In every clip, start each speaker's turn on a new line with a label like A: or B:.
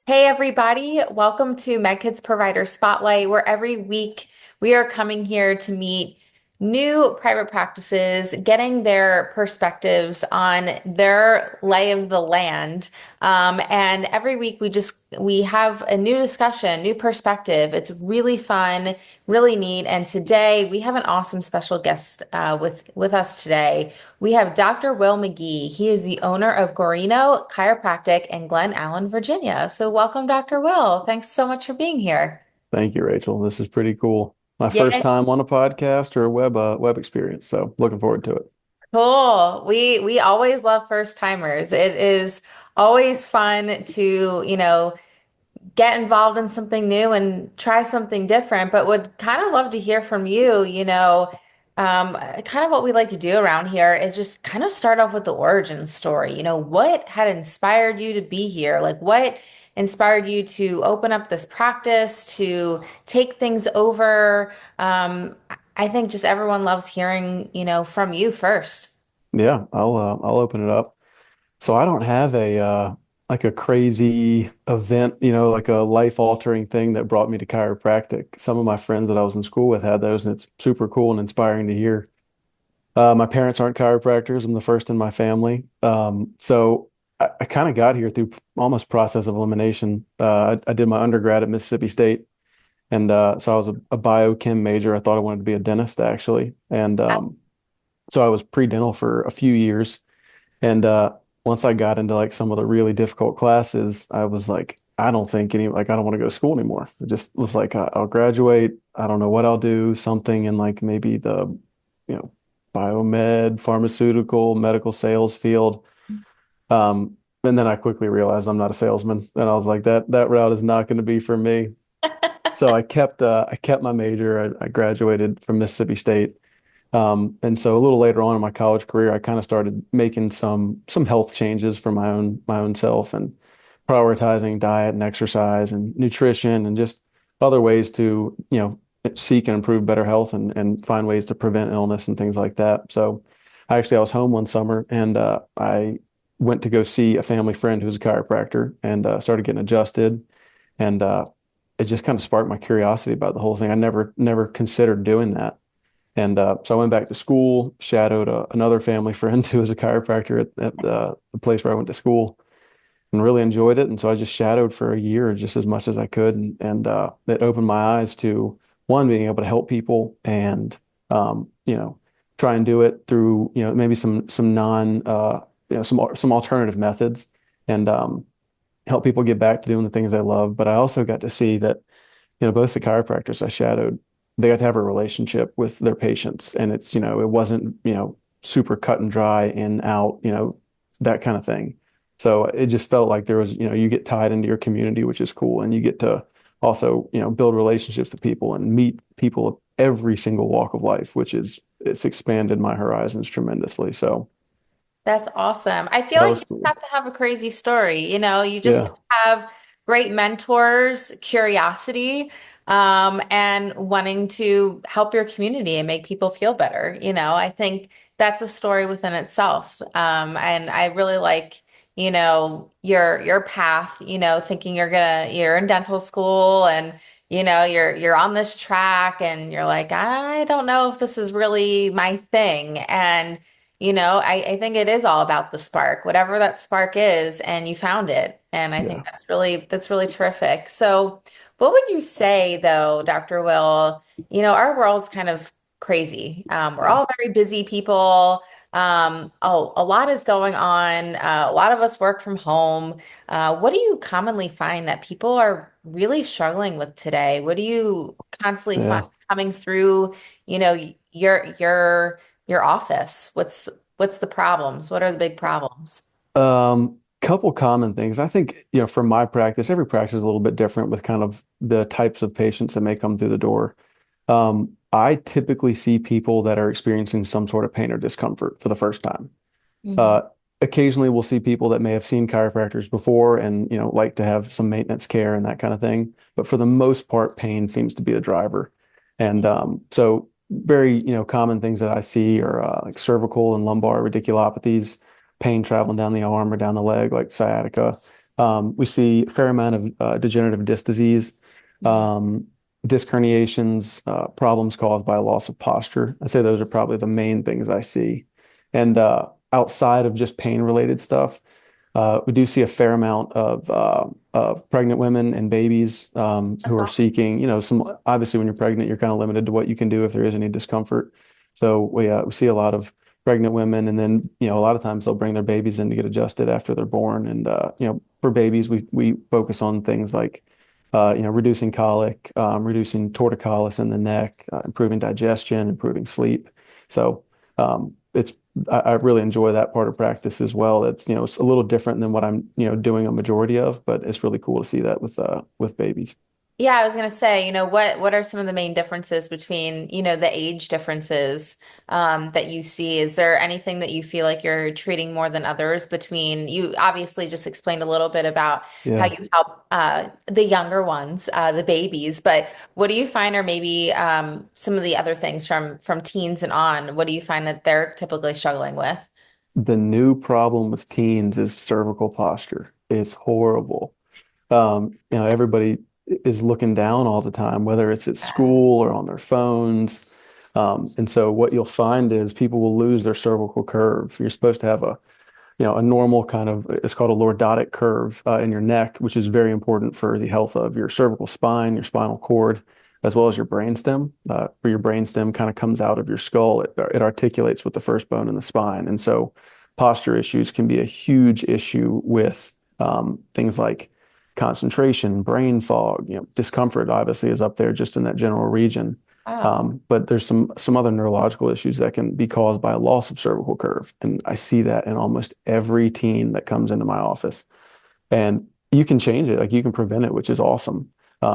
A: Hey everybody, welcome to Meddkit's Provider Spotlight, where every week we are coming here to meet new private practices, getting their perspectives on their lay of the land. And every week we have a new discussion, new perspective. It's really fun, really neat. And today we have an awesome special guest with us today. We have Dr. Will McGhee. He is the owner of Guarino Chiropractic in Glen Allen, Virginia. So welcome, Dr. Will. Thanks so much for being here.
B: Thank you, Rachel. This is pretty cool. My first
A: Yeah,
B: time on a podcast or a web experience, so looking forward to it.
A: cool. We always love first timers. It is always fun to, get involved in something new and try something different, but would kind of love to hear from you, kind of what we like to do around here is just kind of start off with the origin story. What had inspired you to be here? Like what inspired you to open up this practice, to take things over? I think just everyone loves hearing, from you first.
B: Yeah, I'll open it up. So I don't have a like a crazy event, like a life-altering thing that brought me to chiropractic. Some of my friends that I was in school with had those, and it's super cool and inspiring to hear. My parents aren't chiropractors. I'm the first in my family. So I kind of got here through almost process of elimination. I did my undergrad at Mississippi State. And so I was a biochem major. I thought I wanted to be a dentist actually. And so I was pre-dental for a few years. And once I got into like some of the really difficult classes, I was like, I don't want to go to school anymore. It just was like, I'll graduate. I don't know what I'll do, something in like maybe the, you know, biomed, pharmaceutical, medical sales field. And then I quickly realized I'm not a salesman. And I was like, that route is not going to be for me. So I kept my major. I graduated from Mississippi State. And so a little later on in my college career, I kind of started making some health changes for my own self and prioritizing diet and exercise and nutrition and just other ways to, seek and improve better health and find ways to prevent illness and things like that. So I was home one summer and I went to go see a family friend who's a chiropractor and started getting adjusted. And it just kind of sparked my curiosity about the whole thing. I never considered doing that. And so I went back to school, shadowed another family friend who was a chiropractor at the place where I went to school and really enjoyed it. And so I just shadowed for a year just as much as I could. And it opened my eyes to one, being able to help people and, try and do it through, maybe some non, some alternative methods and help people get back to doing the things they love. But I also got to see that both the chiropractors I shadowed, they got to have a relationship with their patients. And it wasn't, super cut and dry in out, that kind of thing. So it just felt like there was, you get tied into your community, which is cool. And you get to also, build relationships with people and meet people of every single walk of life, it's expanded my horizons tremendously. So
A: That's awesome. I feel
B: that
A: like
B: was
A: you
B: cool.
A: have to have a crazy story. You just
B: Yeah.
A: have great mentors, curiosity, and wanting to help your community and make people feel better. I think that's a story within itself. And I really like, your path, thinking you're in dental school and you're on this track and you're like, I don't know if this is really my thing. And I think it is all about the spark, whatever that spark is, and you found it. And I think
B: Yeah.
A: that's really terrific. So, what would you say though, Dr. Will? Our world's kind of crazy. We're
B: Yeah.
A: all very busy people. A lot is going on. A lot of us work from home. What do you commonly find that people are really struggling with today? What do you constantly find
B: Yeah.
A: coming through, you know, your office? What's the problems? What are the big problems?
B: Couple common things. I think, from my practice, every practice is a little bit different with kind of the types of patients that may come through the door. I typically see people that are experiencing some sort of pain or discomfort for the first time.
A: Hmm.
B: Uh, Occasionally we'll see people that may have seen chiropractors before and, like to have some maintenance care and that kind of thing. But for the most part, pain seems to be the driver. And so very, common things that I see are like cervical and lumbar radiculopathies, pain traveling down the arm or down the leg, like sciatica. We see a fair amount of degenerative disc disease,
A: Mhm.
B: um, disc herniations, problems caused by a loss of posture. I say those are probably the main things I see. And outside of just pain-related stuff, we do see a fair amount of pregnant women and babies who are seeking, some obviously when you're pregnant, you're kind of limited to what you can do if there is any discomfort. So we see a lot of pregnant women, and then a lot of times they'll bring their babies in to get adjusted after they're born. And for babies, we focus on things like reducing colic, reducing torticollis in the neck, improving digestion, improving sleep. So it's I really enjoy that part of practice as well. It's a little different than what I'm doing a majority of, but it's really cool to see that with babies.
A: Yeah, I was gonna say, what are some of the main differences between, the age differences that you see? Is there anything that you feel like you're treating more than others between, you obviously just explained a little bit about how
B: Yeah.
A: you help the younger ones, the babies, but what do you find are maybe some of the other things from teens and on? What do you find that they're typically struggling with?
B: The new problem with teens is cervical posture. It's horrible. Everybody is looking down all the time, whether it's at school or on their phones. And so what you'll find is people will lose their cervical curve. You're supposed to have a normal kind of, it's called a lordotic curve in your neck, which is very important for the health of your cervical spine, your spinal cord, as well as your brainstem. Where your brainstem kind of comes out of your skull, it articulates with the first bone in the spine. And so posture issues can be a huge issue with things like concentration, brain fog, discomfort obviously is up there just in that general region.
A: Oh.
B: But there's some other neurological issues that can be caused by a loss of cervical curve, and I see that in almost every teen that comes into my office. And you can change it, like you can prevent it, which is awesome.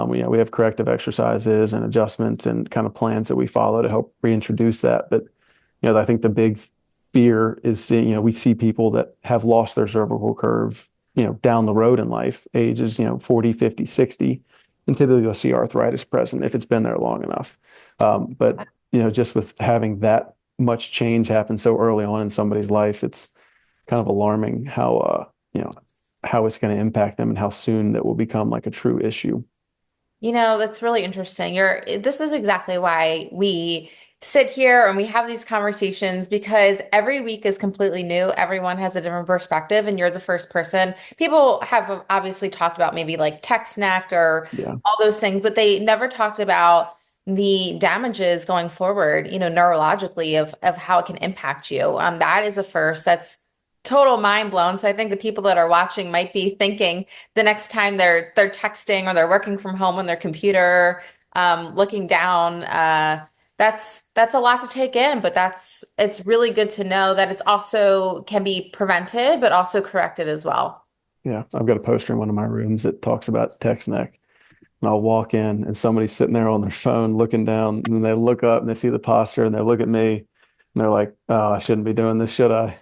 B: We have corrective exercises and adjustments and kind of plans that we follow to help reintroduce that. But I think the big fear is seeing, we see people that have lost their cervical curve, down the road in life, ages, 40, 50, 60, and typically you'll see arthritis present if it's been there long enough. But, just with having that much change happen so early on in somebody's life, it's kind of alarming how it's going to impact them and how soon that will become like a true issue.
A: That's really interesting. This is exactly why we sit here and we have these conversations because every week is completely new. Everyone has a different perspective, and you're the first person. People have obviously talked about maybe like text neck or
B: Yeah.
A: all those things, but they never talked about the damages going forward, neurologically of how it can impact you. That is a first. That's total mind blown. So I think the people that are watching might be thinking the next time they're texting or they're working from home on their computer, looking down. That's a lot to take in, but it's really good to know that it's also can be prevented, but also corrected as well.
B: Yeah. I've got a poster in one of my rooms that talks about text neck. And I'll walk in and somebody's sitting there on their phone looking down, and then they look up and they see the posture and they look at me and they're like, oh, I shouldn't be doing this, should I?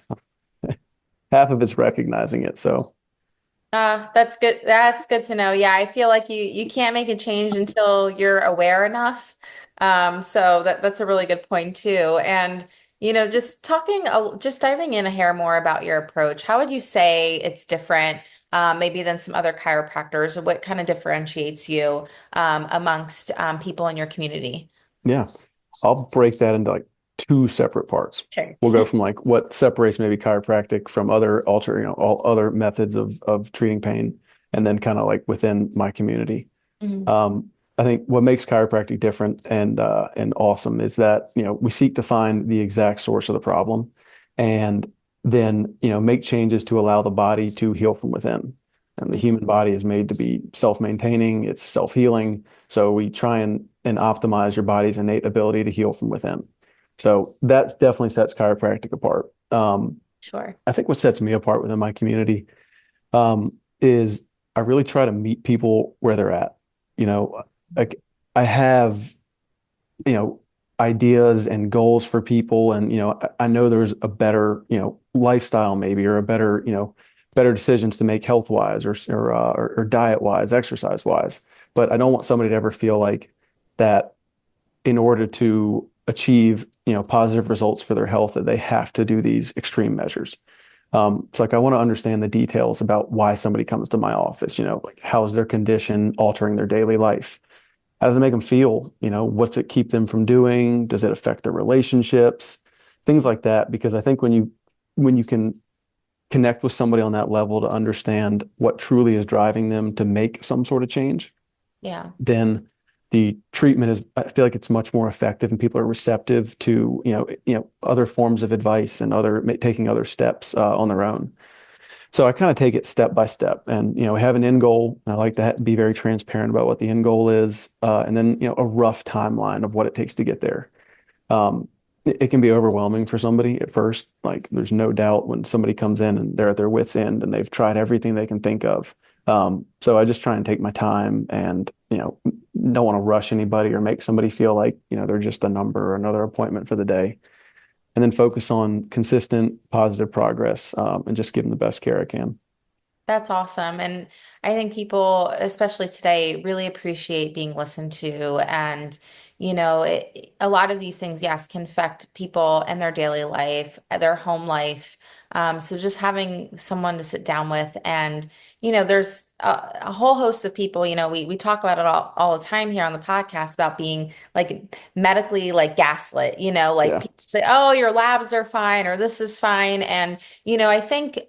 B: Half of it's recognizing it. So
A: That's good. That's good to know. Yeah, I feel like you can't make a change until you're aware enough. So that's a really good point too. And just diving in a hair more about your approach. How would you say it's different, maybe than some other chiropractors, or what kind of differentiates you amongst people in your community?
B: yeah, I'll break that into like two separate parts.
A: Sure.
B: We'll go from like what separates maybe chiropractic from other all other methods of treating pain, and then kind of like within my community.
A: Mhm.
B: Um, I think what makes chiropractic different and awesome is that we seek to find the exact source of the problem, and then make changes to allow the body to heal from within. And the human body is made to be self-maintaining, it's self-healing. So we try and optimize your body's innate ability to heal from within. So that definitely sets chiropractic apart.
A: Sure.
B: I think what sets me apart within my community is I really try to meet people where they're at. Like I have, you know, ideas and goals for people, and I know there's a better, lifestyle maybe, or a better, better decisions to make health wise or diet wise, exercise wise. But I don't want somebody to ever feel like that in order to achieve, positive results for their health, that they have to do these extreme measures. So like I want to understand the details about why somebody comes to my office, like how is their condition altering their daily life? How does it make them feel? What's it keep them from doing? Does it affect their relationships? Things like that. Because I think when you can connect with somebody on that level to understand what truly is driving them to make some sort of change,
A: Yeah.
B: then the treatment is, I feel like it's much more effective and people are receptive to, other forms of advice and taking other steps on their own. So I kind of take it step by step and, have an end goal. I like to be very transparent about what the end goal is. And then, a rough timeline of what it takes to get there. It can be overwhelming for somebody at first. Like there's no doubt when somebody comes in and they're at their wits' end and they've tried everything they can think of. So I just try and take my time and, don't want to rush anybody or make somebody feel like, they're just a number or another appointment for the day. And then focus on consistent positive progress, and just give them the best care I can.
A: That's awesome. And I think people, especially today, really appreciate being listened to. And, a lot of these things, yes, can affect people and their daily life, their home life. So just having someone to sit down with and, there's a whole host of people, we talk about it all the time here on the podcast about being like medically like gaslit, like
B: Yeah.
A: people say, oh, your labs are fine or this is fine. And, I think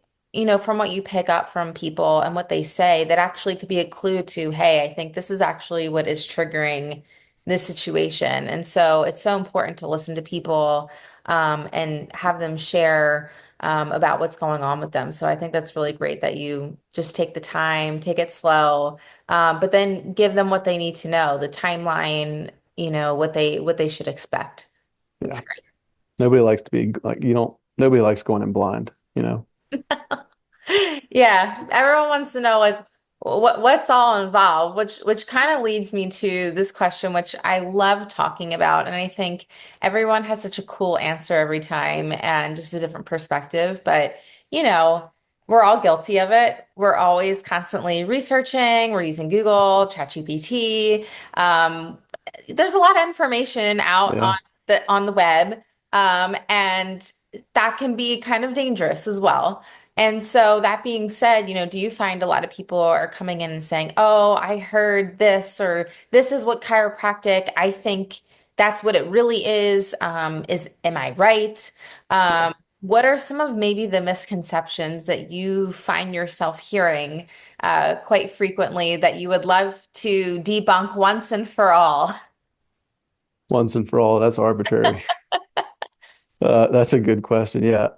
A: from what you pick up from people and what they say, that actually could be a clue to, hey, I think this is actually what is triggering this situation. And so it's so important to listen to people and have them share about what's going on with them. So I think that's really great that you just take the time, take it slow, but then give them what they need to know, the timeline, what they should expect. That's
B: Yeah.
A: great.
B: Nobody likes to be like, nobody likes going in blind.
A: Yeah, everyone wants to know like what's all involved, which kind of leads me to this question, which I love talking about, and I think everyone has such a cool answer every time and just a different perspective. But you know, we're all guilty of it. We're always constantly researching. We're using Google, ChatGPT. Um, there's a lot of information out
B: Yeah.
A: on the web, and that can be kind of dangerous as well. And so that being said, do you find a lot of people are coming in and saying, "Oh, I heard this," or "This is what chiropractic, I think that's what it really is. Am I right?"
B: Yeah.
A: What are some of maybe the misconceptions that you find yourself hearing quite frequently that you would love to debunk once and for all?
B: Once and for all, that's arbitrary. That's a good question. Yeah.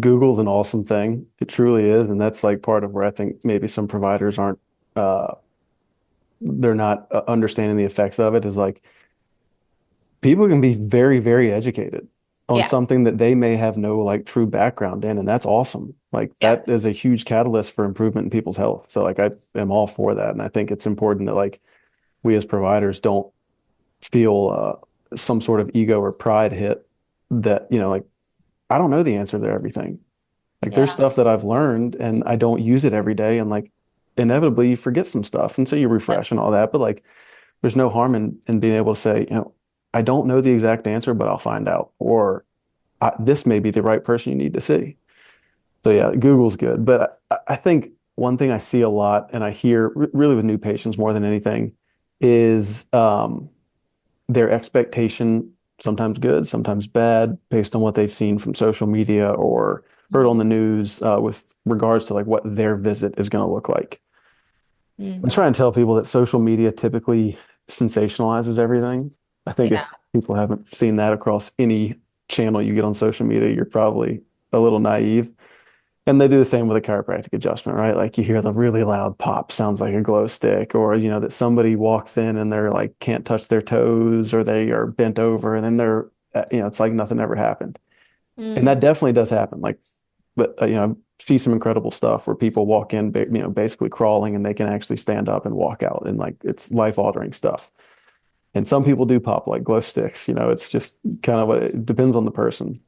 B: Google's an awesome thing. It truly is. And that's like part of where I think maybe some providers uh, they're not understanding the effects of it is like people can be very, very educated on
A: Yeah,
B: something that they may have no like true background in. And that's awesome. Like
A: yeah,
B: that is a huge catalyst for improvement in people's health. So like I am all for that. And I think it's important that like we as providers don't feel some sort of ego or pride hit that, like I don't know the answer to everything. Like there's
A: yeah.
B: stuff that I've learned and I don't use it every day. And like inevitably you forget some stuff. And so you refresh and all that. But like there's no harm in being able to say, I don't know the exact answer, but I'll find out. Or this may be the right person you need to see. So yeah, Google's good. But I think one thing I see a lot and I hear really with new patients more than anything is their expectation, sometimes good, sometimes bad, based on what they've seen from social media or heard on the news with regards to like what their visit is going to look like. I
A: Mhm.
B: try and tell people that social media typically sensationalizes everything. I think
A: Yeah.
B: if people haven't seen that across any channel you get on social media, you're probably a little naive. And they do the same with a chiropractic adjustment, right? Like you hear the really loud pop, sounds like a glow stick, or that somebody walks in and they're like can't touch their toes or they are bent over and then they're it's like nothing ever happened. And
A: Mm.
B: that definitely does happen. Like, but see some incredible stuff where people walk in, basically crawling and they can actually stand up and walk out and like it's life-altering stuff. And some people do pop like glow sticks, it's just kind of what it depends on the person.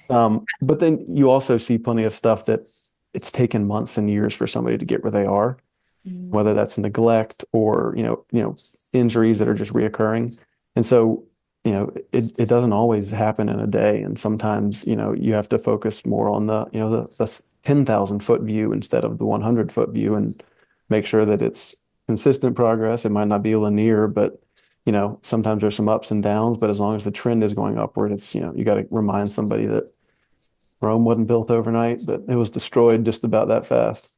B: But then you also see plenty of stuff that it's taken months and years for somebody to get where they are,
A: Mm.
B: whether that's neglect or, injuries that are just reoccurring. And so it doesn't always happen in a day. And sometimes, you have to focus more on the 10,000 foot view instead of the 100-foot view and make sure that it's consistent progress. It might not be linear, but, sometimes there's some ups and downs, but as long as the trend is going upward, you got to remind somebody that Rome wasn't built overnight, but it was destroyed just about that fast.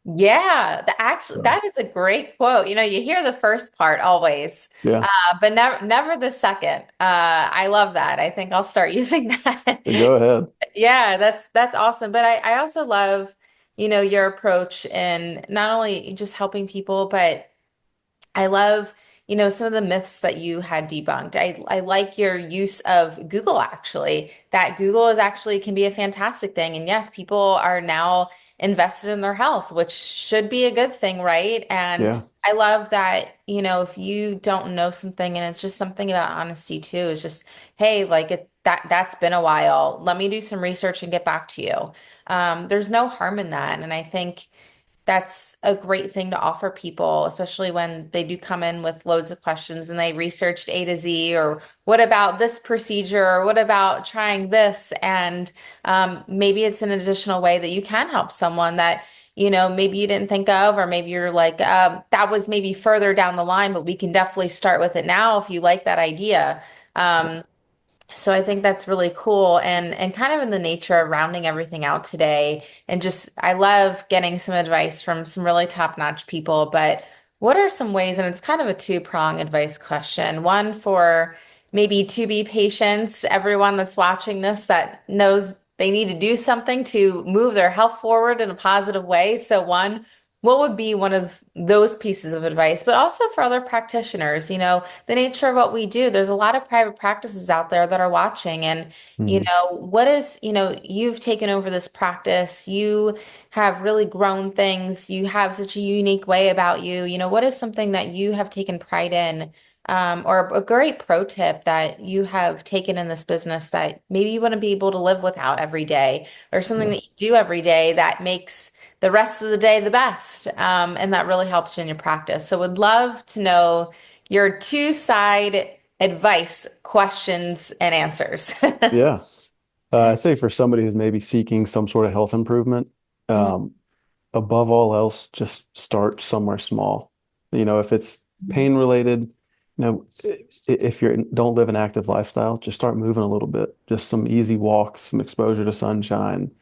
A: Yeah,
B: So,
A: that is a great quote. You hear the first part always,
B: yeah,
A: but never the second. I love that. I think I'll start using that.
B: go ahead.
A: Yeah, that's awesome. But I also love, your approach in not only just helping people, but I love, some of the myths that you had debunked. I like your use of Google actually. That Google is actually can be a fantastic thing. And yes, people are now invested in their health, which should be a good thing, right? And
B: Yeah,
A: I love that, if you don't know something and it's just something about honesty too, it's just, hey, like that's been a while. Let me do some research and get back to you. There's no harm in that. And I think that's a great thing to offer people, especially when they do come in with loads of questions and they researched A to Z, or what about this procedure, or what about trying this? And maybe it's an additional way that you can help someone that, maybe you didn't think of, or maybe you're like, that was maybe further down the line, but we can definitely start with it now if you like that idea. Um, so I think that's really cool and kind of in the nature of rounding everything out today. And just I love getting some advice from some really top-notch people, but what are some ways, and it's kind of a two-prong advice question. One for maybe to be patients, everyone that's watching this that knows they need to do something to move their health forward in a positive way. So one, what would be one of those pieces of advice? But also for other practitioners, the nature of what we do. There's a lot of private practices out there that are watching. And,
B: mhm,
A: what is, you've taken over this practice. You have really grown things. You have such a unique way about you. What is something that you have taken pride in? Or a great pro tip that you have taken in this business that maybe you wouldn't be able to live without every day, or something
B: yeah,
A: that you do every day that makes the rest of the day the best. And that really helps you in your practice. So would love to know your two-side advice, questions, and answers.
B: yeah. I'd say for somebody who's maybe seeking some sort of health improvement,
A: Mhm.
B: um, above all else, just start somewhere small. If it's pain related, if you don't live an active lifestyle, just start moving a little bit. Just some easy walks, some exposure to sunshine,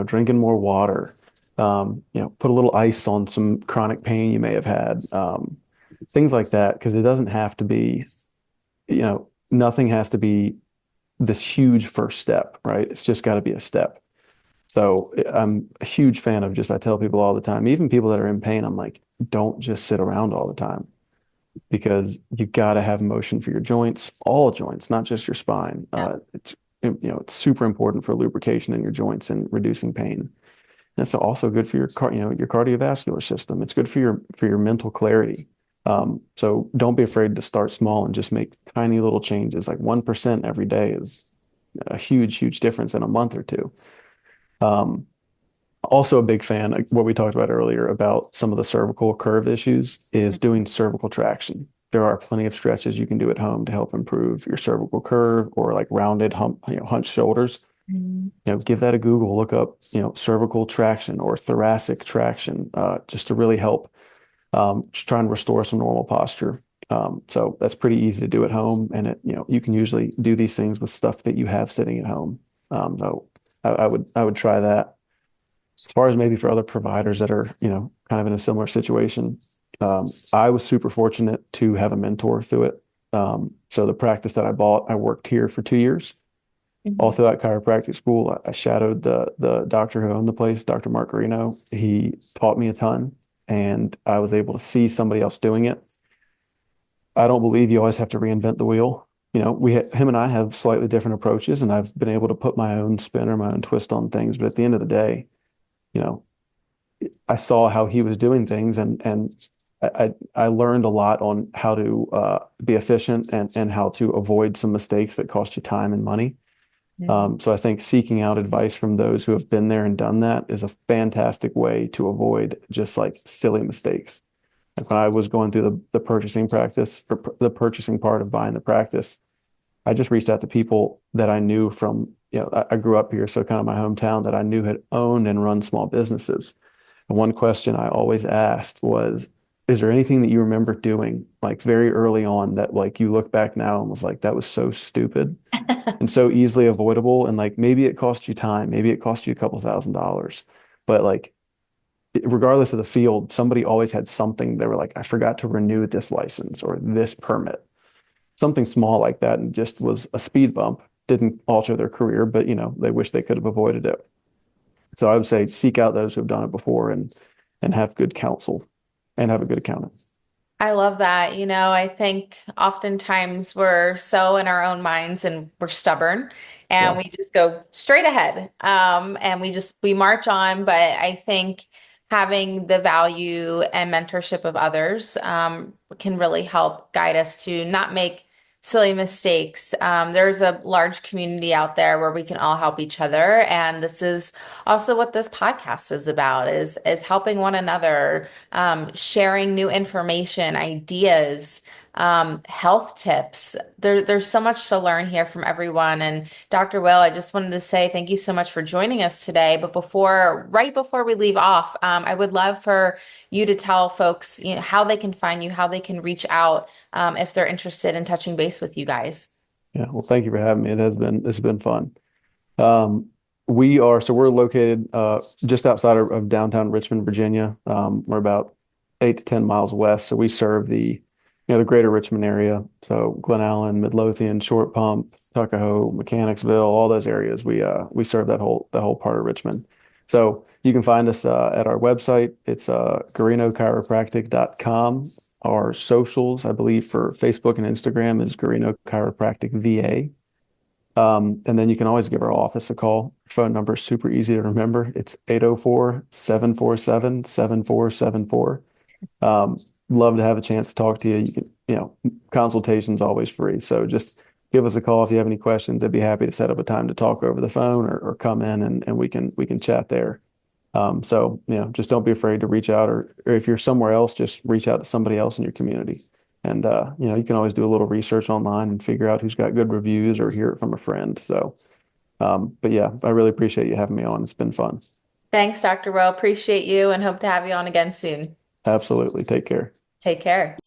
B: drinking more water. Put a little ice on some chronic pain you may have had. Things like that, because it doesn't have to be, nothing has to be this huge first step, right? It's just got to be a step. So I'm a huge fan of I tell people all the time, even people that are in pain, I'm like, don't just sit around all the time because you got to have motion for your joints, all joints, not just your spine.
A: Yeah.
B: It's super important for lubrication in your joints and reducing pain. And it's also good for your cardiovascular system. It's good for your mental clarity. So don't be afraid to start small and just make tiny little changes. Like 1% every day is a huge, huge difference in a month or two. Um, Also a big fan, like what we talked about earlier about some of the cervical curve issues is doing cervical traction. There are plenty of stretches you can do at home to help improve your cervical curve or like rounded hunched shoulders.
A: Mhm.
B: Give that a Google, look up, cervical traction or thoracic traction, just to really help just try and restore some normal posture. So that's pretty easy to do at home, and you can usually do these things with stuff that you have sitting at home. So I would try that. As far as maybe for other providers that are, kind of in a similar situation, I was super fortunate to have a mentor through it. So the practice that I bought, I worked here for 2 years. All
A: Mhm.
B: throughout chiropractic school, I shadowed the doctor who owned the place, Dr. Mark Guarino. He taught me a ton, and I was able to see somebody else doing it. I don't believe you always have to reinvent the wheel. Him and I have slightly different approaches, and I've been able to put my own spin or my own twist on things. But at the end of the day, you know, I saw how he was doing things, and I learned a lot on how to be efficient and how to avoid some mistakes that cost you time and money.
A: Mhm.
B: So I think seeking out advice from those who have been there and done that is a fantastic way to avoid just like silly mistakes. Like when I was going through the purchasing practice, or the purchasing part of buying the practice, I just reached out to people that I knew from, I grew up here, so kind of my hometown that I knew had owned and run small businesses. And one question I always asked was, is there anything that you remember doing like very early on that like you look back now and was like, that was so stupid and so easily avoidable? And like maybe it cost you time, maybe it cost you a couple $1,000s, but like regardless of the field, somebody always had something they were like, I forgot to renew this license or this permit, something small like that, and just was a speed bump. Didn't alter their career, but they wish they could have avoided it. So I would say seek out those who've done it before and have good counsel and have a good accountant.
A: I love that. I think oftentimes we're so in our own minds and we're stubborn and
B: Yeah.
A: we just go straight ahead. And we march on. But I think having the value and mentorship of others can really help guide us to not make silly mistakes. There's a large community out there where we can all help each other. And this is also what this podcast is about, is helping one another, sharing new information, ideas, health tips. There's so much to learn here from everyone. And Dr. Will, I just wanted to say thank you so much for joining us today. But right before we leave off, I would love for you to tell folks, how they can find you, how they can reach out, if they're interested in touching base with you guys.
B: Yeah. Well, thank you for having me. It's been fun. Um, we're located just outside of downtown Richmond, Virginia. We're about 8 to 10 miles west. So we serve the greater Richmond area. So Glen Allen, Midlothian, Short Pump, Tuckahoe, Mechanicsville, all those areas. We serve that whole part of Richmond. So you can find us at our website. It's guarinochiropractic.com. Our socials, I believe, for Facebook and Instagram is Guarino Chiropractic VA. And then you can always give our office a call. Phone number is super easy to remember. It's 804-747-7474. Love to have a chance to talk to you. Consultation's always free. So just give us a call if you have any questions. I'd be happy to set up a time to talk over the phone or come in and we can chat there. Just don't be afraid to reach out or if you're somewhere else, just reach out to somebody else in your community. And you can always do a little research online and figure out who's got good reviews or hear it from a friend. But yeah, I really appreciate you having me on. It's been fun.
A: Thanks, Dr. Will. Appreciate you and hope to have you on again soon.
B: Absolutely. Take care.
A: Take care.